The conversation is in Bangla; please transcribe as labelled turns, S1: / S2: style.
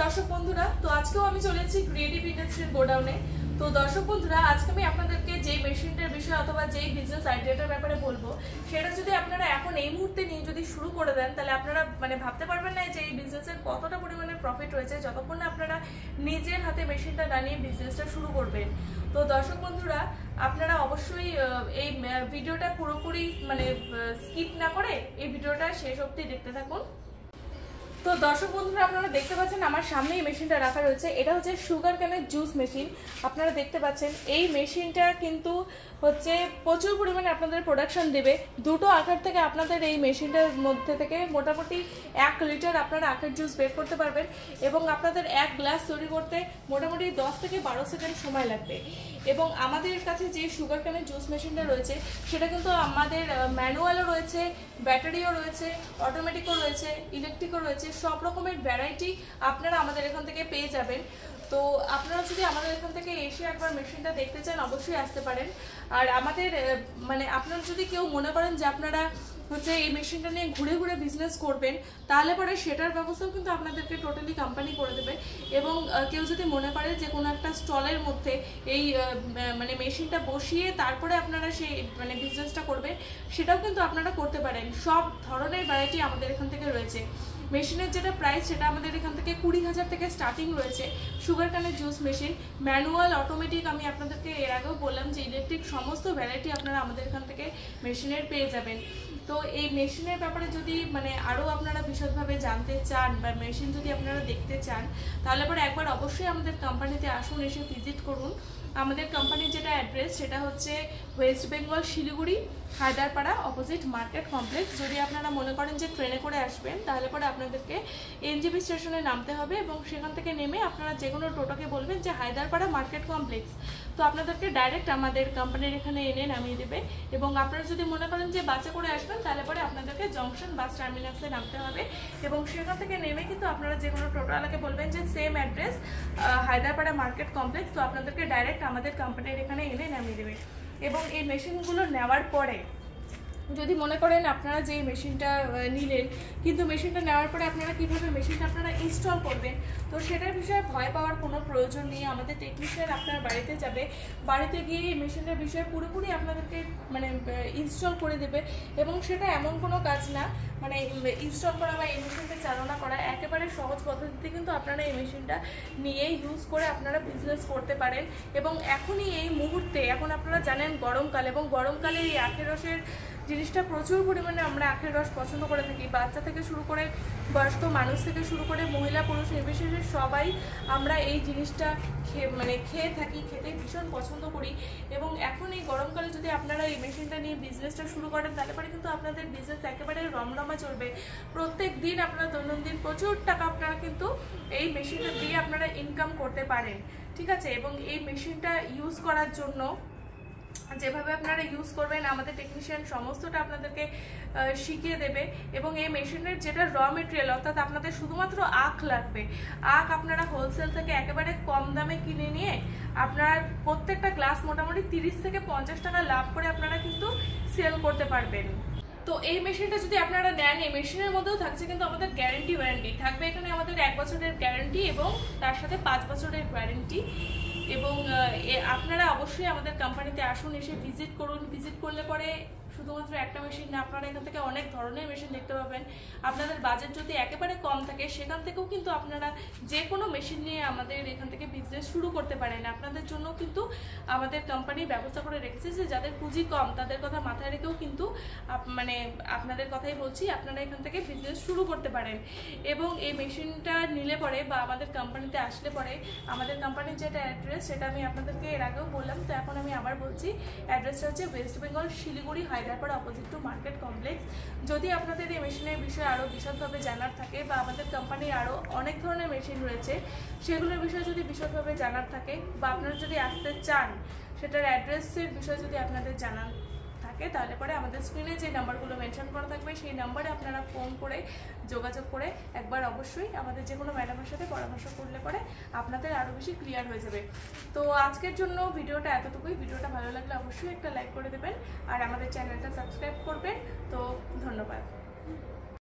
S1: দর্শক বন্ধুরা, তো আজকেও আমি চলে এসেছি ক্রিয়েটিভ ইন্ডাস্ট্রির গোডাউনে। তো দর্শক বন্ধুরা, আজকে আমি আপনাদেরকে যেই মেশিনটার বিষয় অথবা যেই বিজনেস আইডিয়াটার ব্যাপারে বলবো, সেটা যদি আপনারা এখন এই মুহূর্তে নিয়ে যদি শুরু করে দেন, তাহলে আপনারা ভাবতে পারবেন না যে এই বিজনেসের কতটা পরিমাণে প্রফিট রয়েছে যতক্ষণ না আপনারা নিজের হাতে মেশিনটা দাঁড়িয়ে বিজনেসটা শুরু করবেন। তো দর্শক বন্ধুরা, আপনারা অবশ্যই এই ভিডিওটা পুরোপুরি স্কিপ না করে এই ভিডিওটা শেষ অবধি দেখতে থাকুন। তো দর্শক বন্ধুরা, আপনারা দেখতে পাচ্ছেন আমার সামনে এই মেশিনটা রাখা রয়েছে। এটা হচ্ছে সুগার ক্যানের জুস মেশিন। আপনারা দেখতে পাচ্ছেন এই মেশিনটা কিন্তু হচ্ছে প্রচুর পরিমাণে আপনাদের প্রোডাকশন দেবে। দুটো আখের থেকে আপনাদের এই মেশিনটার মধ্যে থেকে মোটামুটি 1 লিটার আপনারা আখের জুস বের করতে পারবেন এবং আপনাদের 1 গ্লাস তৈরি করতে মোটামুটি 10 থেকে 12 সেকেন্ড সময় লাগবে। এবং আমাদের কাছে যে সুগার ক্যানের জুস মেশিনটা রয়েছে সেটা কিন্তু আমাদের ম্যানুয়ালও রয়েছে, ব্যাটারিও রয়েছে, অটোমেটিকও রয়েছে, ইলেকট্রিকও রয়েছে। সব রকমের ভ্যারাইটি আপনারা আমাদের এখান থেকে পেয়ে যাবেন। তো আপনারা যদি আমাদের এখান থেকে এসে একবার মেশিনটা দেখতে চান, অবশ্যই আসতে পারেন। আর আমাদের আপনারা যদি কেউ মনে করেন যে আপনারা হচ্ছে এই মেশিনটা নিয়ে ঘুরে ঘুরে বিজনেস করবেন, তাহলে পরে সেটার ব্যবস্থাও কিন্তু আপনাদেরকে টোটালি কোম্পানি করে দেবে। এবং কেউ যদি মনে করে যে কোনো একটা স্টলের মধ্যে এই মেশিনটা বসিয়ে তারপরে আপনারা সেই বিজনেসটা করবেন, সেটাও কিন্তু আপনারা করতে পারেন। সব ধরনের ভ্যারাইটি আমাদের এখান থেকে রয়েছে। মেশিনের যেটা প্রাইস সেটা আমাদের এখান থেকে 20,000 থেকে স্টার্টিং রয়েছে। সুগার ক্যানের জুস মেশিন, ম্যানুয়াল, অটোমেটিক, আমি আপনাদেরকে এর আগেও বললাম যে ইলেকট্রিক সমস্ত ভ্যারাইটি আপনারা আমাদের এখান থেকে মেশিনের পেয়ে যাবেন। তো এই মেশিনের ব্যাপারে যদি আরও আপনারা বিশদভাবে জানতে চান বা মেশিন যদি আপনারা দেখতে চান, তাহলে পরে একবার অবশ্যই আমাদের কোম্পানিতে আসুন, এসে ভিজিট করুন। আমাদের কোম্পানির যেটা অ্যাড্রেস সেটা হচ্ছে West Bengal, Siliguri, Haiderpara, opposite market complex. যদি আপনারা মনে করেন যে ট্রেনে করে আসবেন, তাহলে পরে আপনাদেরকে এনজিবি স্টেশনে নামতে হবে এবং সেখান থেকে নেমে আপনারা যে কোনো টোটোকে বলবেন যে হায়দারপাড়া মার্কেট কমপ্লেক্স। তো আপনাদেরকে ডাইরেক্ট আমাদের কোম্পানির এখানে এনে নামিয়ে দেবে। এবং আপনারা যদি মনে করেন যে বাসে করে আসবেন, তাহলে পরে আপনাদেরকে জংশন বাস টার্মিনাসে নামতে হবে এবং সেখান থেকে নেমে কিন্তু আপনারা যে কোনো টোটোওয়ালাকে বলবেন যে same address Haiderpara market complex. তো আপনাদেরকে ডাইরেক্ট আমাদের কোম্পানির এখানে এনে নামিয়ে দেবে। এবং এই মেশিনগুলো নেওয়ার পরে যদি মনে করেন আপনারা যে মেশিনটা নিলেন, কিন্তু মেশিনটা নেওয়ার পরে আপনারা কীভাবে মেশিনটা আপনারা ইনস্টল করবেন, তো সেটার বিষয়ে ভয় পাওয়ার কোনো প্রয়োজন নেই। আমাদের টেকনিশিয়ান আপনার বাড়িতে যাবে, বাড়িতে গিয়ে এই মেশিনের বিষয়ে পুরোপুরি আপনাদেরকে ইনস্টল করে দেবে। এবং সেটা এমন কোনো কাজ না, ইনস্টল করা বা এই মেশিনটা চালনা করা একেবারে সহজ পদ্ধতিতে কিন্তু আপনারা এই মেশিনটা নিয়ে ইউজ করে আপনারা বিজনেস করতে পারেন। এবং এখনই এই মুহূর্তে, এখন আপনারা জানেন গরমকাল, এবং গরমকালে এই আখের রসের জিনিসটা প্রচুর পরিমাণে আমরা আখের রস পছন্দ করে থাকি। বাচ্চা থেকে শুরু করে বয়স্ক মানুষ থেকে শুরু করে মহিলা পুরুষ নির্বিশেষে সবাই আমরা এই জিনিসটা খেয়ে থাকি, খেতে ভীষণ পছন্দ করি। এবং এখন এই গরমকালে যদি আপনারা এই মেশিনটা নিয়ে বিজনেসটা শুরু করেন, তাহলে পরে কিন্তু আপনাদের বিজনেস একেবারে রমরমা চলবে। প্রত্যেক দিন আপনারা দৈনন্দিন প্রচুর টাকা আপনারা কিন্তু এই মেশিনটা দিয়ে আপনারা ইনকাম করতে পারেন, ঠিক আছে। এবং এই মেশিনটা ইউজ করার জন্য যেভাবে আপনারা ইউজ করবেন, আমাদের টেকনিশিয়ান সমস্তটা আপনাদেরকে শিখিয়ে দেবে। এবং এই মেশিনের যেটা র মেটেরিয়াল, অর্থাৎ আপনাদের শুধুমাত্র আখ লাগবে। আখ আপনারা হোলসেল থেকে একেবারে কম দামে কিনে নিয়ে আপনারা প্রত্যেকটা গ্লাস মোটামুটি 30 থেকে 50 টাকা লাভ করে আপনারা কিন্তু সেল করতে পারবেন। তো এই মেশিনটা যদি আপনারা নেন, এই মেশিনের মধ্যেও থাকছে কিন্তু আমাদের গ্যারেন্টি ওয়ারেন্টি থাকবে। এখানে আমাদের 1 বছরের গ্যারেন্টি এবং তার সাথে 5 বছরের ওয়ারেন্টি। এবং আপনারা অবশ্যই আমাদের কোম্পানিতে আসুন, এসে ভিজিট করুন। ভিজিট করলে পরে শুধুমাত্র একটা মেশিন না, আপনারা এখান থেকে অনেক ধরনের মেশিন দেখতে পাবেন। আপনাদের বাজেট যদি একেবারে কম থাকে, সেখান থেকেও কিন্তু আপনারা যে কোনো মেশিন নিয়ে আমাদের এখান থেকে বিজনেস শুরু করতে পারেন। আপনাদের জন্য কিন্তু আমাদের কোম্পানি ব্যবস্থা করে রেখেছে যে যাদের পুঁজি কম, তাদের কথা মাথায় রেখেও কিন্তু আপনাদের কথাই বলছি, আপনারা এখান থেকে বিজনেস শুরু করতে পারেন। এবং এই মেশিনটা নিলে পরে বা আমাদের কোম্পানিতে আসলে পরে, আমাদের কোম্পানির যেটা অ্যাড্রেস সেটা আমি আপনাদেরকে এর আগেও বললাম, তো এখন আমি আবার বলছি। অ্যাড্রেসটা হচ্ছে West Bengal, Siliguri, Haiderpara, opposite to market complex. যদি আপনাদের এই মেশিনের বিষয়ে আরও বিশদভাবে জানার থাকে বা আমাদের কোম্পানির আরও অনেক ধরনের মেশিন রয়েছে, সেগুলোর বিষয়ে যদি বিশদভাবে জানার থাকে বা আপনারা যদি আসতে চান, সেটার অ্যাড্রেসের বিষয়ে যদি আপনাদের জানার থাকে, তাহলে পরে আমাদের স্ক্রিনে যে নাম্বারগুলো মেনশন করা থাকবে সেই নাম্বারে আপনারা ফোন করে যোগাযোগ করে একবার অবশ্যই আমাদের যে কোনো ম্যাডামের সাথে পরামর্শ করলে পরে আপনাদের আরও বেশি ক্লিয়ার হয়ে যাবে। তো আজকের জন্য ভিডিওটা এতটুকুই। ভিডিওটা ভালো লাগলে অবশ্যই একটা লাইক করে দেবেন আর আমাদের চ্যানেলটা সাবস্ক্রাইব করবেন। তো ধন্যবাদ।